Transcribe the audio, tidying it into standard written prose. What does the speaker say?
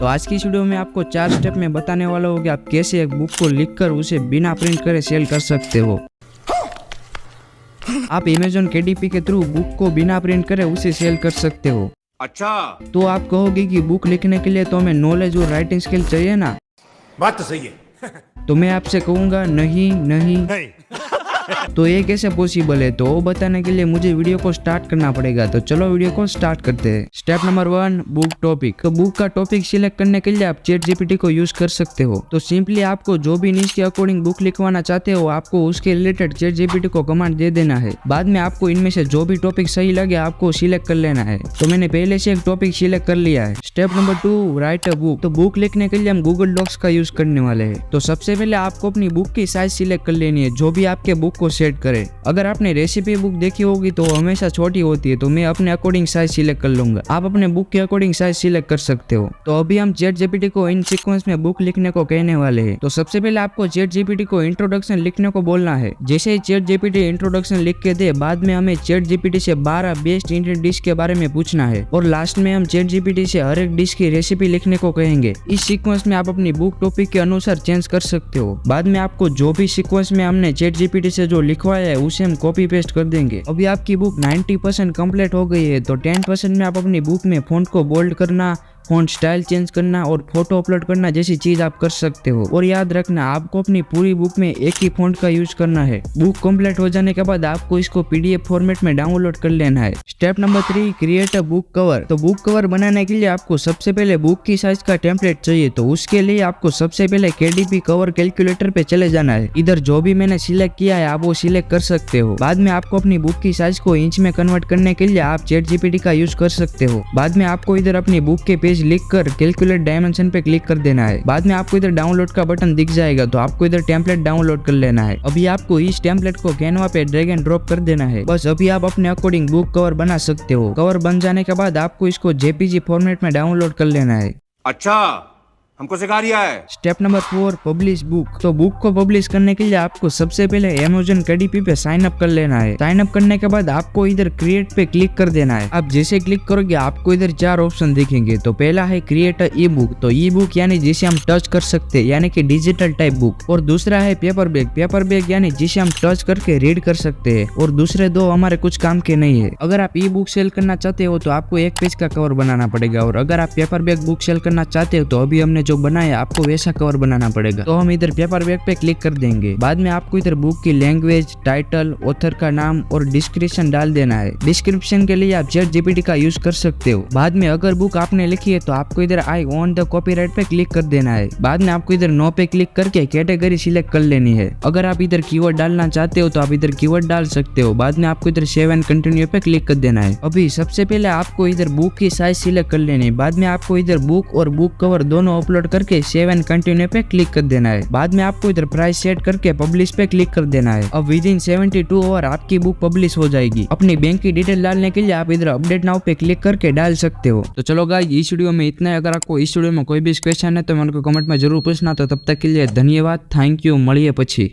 तो आज की इस वीडियो में आपको 4 स्टेप में बताने वाला हूँ कि आप कैसे एक बुक को लिखकर उसे बिना प्रिंट करे सेल कर सकते हो। आप Amazon KDP के थ्रू बुक को बिना प्रिंट करे उसे सेल कर सकते हो। अच्छा, तो आप कहोगे कि बुक लिखने के लिए तो हमें नॉलेज और राइटिंग स्किल चाहिए ना। बात तो सही है। तो मैं आपसे कहूंगा नहीं नहीं नहीं। तो ये कैसे पॉसिबल है, तो वो बताने के लिए मुझे वीडियो को स्टार्ट करना पड़ेगा। तो चलो वीडियो को स्टार्ट करते हैं। Step number 1, book topic. तो बुक का टॉपिक सिलेक्ट करने के लिए आप चैट जीपीटी को यूज कर सकते हो। तो सिंपली आपको जो भी नीश के अकॉर्डिंग बुक लिखवाना चाहते हो आपको उसके रिलेटेड चैट जीपीटी को कमांड दे देना है। बाद में आपको इनमें से जो भी टॉपिक सही लगे आपको सिलेक्ट कर लेना है। तो मैंने पहले से एक टॉपिक सिलेक्ट कर लिया है। Step number 2, right a book. तो बुक लिखने के लिए हम गूगल डॉक्स का यूज करने वाले हैं। तो सबसे पहले आपको अपनी बुक की साइज सिलेक्ट कर लेनी है जो भी आपके बुक को सेट करे। अगर आपने रेसिपी बुक देखी होगी तो हमेशा छोटी होती है, तो मैं अपने अकॉर्डिंग साइज सिलेक्ट कर लूंगा। आप अपने बुक के अकॉर्डिंग साइज सिलेक्ट कर सकते हो। तो अभी हम चैट जीपीटी को इन सीक्वेंस में बुक लिखने को कहने वाले हैं। तो सबसे पहले आपको चैट जीपीटी को इंट्रोडक्शन लिखने को बोलना है। जैसे ही चैट जीपीटी इंट्रोडक्शन लिख के दे, बाद में हमें चैट जीपीटी से 12 बेस्ट इंडियन डिश के बारे में पूछना है और लास्ट में हम चैट जीपीटी से हर एक डिश की रेसिपी लिखने को कहेंगे। इस सीक्वेंस में आप अपनी बुक टॉपिक के अनुसार चेंज कर सकते हो। बाद में आपको जो भी सीक्वेंस में हमने चैट जीपीटी से जो लिखवाया है उसे हम कॉपी पेस्ट कर देंगे। अभी आपकी बुक 90% कंप्लीट हो गई है, तो 10% में आप अपनी बुक में फॉन्ट को बोल्ड करना, फॉन्ट स्टाइल चेंज करना और फोटो अपलोड करना जैसी चीज आप कर सकते हो। और याद रखना आपको अपनी पूरी बुक में एक ही फॉन्ट का यूज करना है। बुक कंप्लीट हो जाने के बाद आपको इसको पीडीएफ फॉर्मेट में डाउनलोड कर लेना है। Step number 3, create a book cover. तो बुक कवर बनाने के लिए आपको सबसे पहले बुक की साइज का टेम्पलेट चाहिए। तो उसके लिए आपको सबसे पहले KDP कवर कैलकुलेटर पे चले जाना है। इधर जो भी मैंने सिलेक्ट किया है आप वो सिलेक्ट कर सकते हो। बाद में आपको अपनी बुक की साइज को इंच में कन्वर्ट करने के लिए आप चैट जीपीटी का यूज कर सकते हो। बाद में आपको इधर अपनी बुक के पेज लिखकर कैलकुलेट डायमेंशन पे क्लिक कर देना है। बाद में आपको इधर डाउनलोड का बटन दिख जाएगा, तो आपको इधर टेम्पलेट डाउनलोड कर लेना है। अभी आपको इस टेम्पलेट को कैनवा पे ड्रैग एंड ड्रॉप कर देना है। बस अभी आप अपने अकॉर्डिंग बुक कवर बना सकते हो। कवर बन जाने के बाद आपको इसको JPG फॉर्मेट में डाउनलोड कर लेना है। अच्छा, हमको सिखा रिया है। Step number 4, publish book. तो बुक को पब्लिश करने के लिए आपको सबसे पहले Amazon KDP पे साइन अप कर लेना है। साइन अप करने के बाद आपको इधर क्रिएट पे क्लिक कर देना है। आप जैसे क्लिक करोगे आपको इधर 4 ऑप्शन दिखेंगे। तो पहला है क्रिएट ई बुक। तो ई बुक यानी जिसे हम टच कर सकते हैं, यानी कि डिजिटल टाइप बुक। और दूसरा है पेपर बैग। पेपर बैग यानी जिसे हम टच करके रीड कर सकते हैं। और दूसरे दो हमारे कुछ काम के नहीं है। अगर आप ई बुक सेल करना चाहते हो तो आपको एक पेज का कवर बनाना पड़ेगा, और अगर आप पेपर बैग बुक सेल करना चाहते हो तो अभी हमने जो बनाया आपको वैसा कवर बनाना पड़ेगा। तो हम इधर पेपर बैग पे क्लिक कर देंगे। बाद में आपको इधर बुक की लैंग्वेज, टाइटल, ऑथर का नाम और डिस्क्रिप्शन डाल देना है। डिस्क्रिप्शन के लिए आप चैट जीपीटी का यूज कर सकते हो। बाद में अगर बुक आपने लिखी है तो आपको इधर आई ओन द कॉपीराइट पे क्लिक कर देना है। बाद में आपको इधर नो पे क्लिक करके कैटेगरी सिलेक्ट कर लेनी है। अगर आप इधर कीवर्ड डालना चाहते हो तो आप इधर कीवर्ड डाल सकते हो। बाद में आपको इधर सेव एंड कंटिन्यू पे क्लिक कर देना है। अभी सबसे पहले आपको इधर बुक की साइज सिलेक्ट कर लेनी है। बाद में आपको इधर बुक और बुक कवर दोनों अपलोड करके सेव एंड कंटिन्यू पे क्लिक कर देना है। बाद में आपको इधर प्राइस सेट करके पब्लिश पे क्लिक कर देना है। अब विद इन 72 आवर आपकी बुक पब्लिश हो जाएगी। अपनी बैंक की डिटेल डालने के लिए आप इधर अपडेट नाउ पे क्लिक करके डाल सकते हो। तो चलो गाइस, इस वीडियो में इतना है। अगर आपको इस वीडियो में कोई भी क्वेश्चन है तो मेरे को कमेंट में जरूर पूछना। तो तब तक के लिए धन्यवाद, थैंक यू, મળીએ પછી।